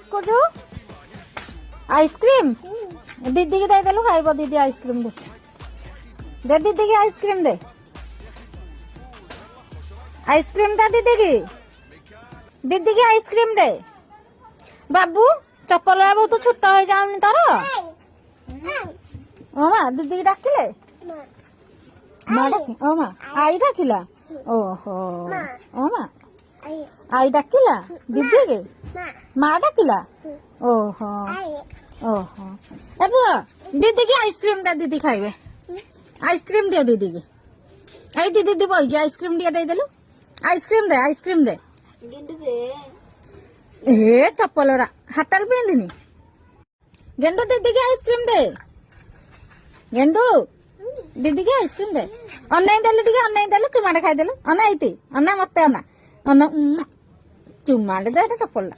ଡାକୁଛୁ ice cream ଦିଦି କି ଦେଇଦେଲୁ ଖାଇବ ଦିଦି ଆଇସ୍କ୍ରିମ ଦେ ଦେ ଦିଦି କି ଆଇସ୍କ୍ରିମ ଦେ आइसक्रीम दा दीदी की आइसक्रीम दे बाबू चप्पल बहुत छोट हो जाऊनी तोर ओमा दीदी की डाकिले ओमा आई डाकिला ओहो ओमा आई डाकिला दीदी के माँ डाकिला ओहो ओहो ए बुआ दीदी की आइसक्रीम दा दीदी खाइबे आइसक्रीम दे दीदी की आई दीदी बही आइसक्रीम दिए दे देलु आइसक्रीम दे ए चप्पल हाथ पिंधनी गेंडू दीदी की आइसक्रीम दे गेंडू दीदी की आइसक्रीम दे अनाई देलु टिके अनाई देलु चुमाटे खाइदेलु अनाईती अना मते अना अना चुमाटे दे चप्पल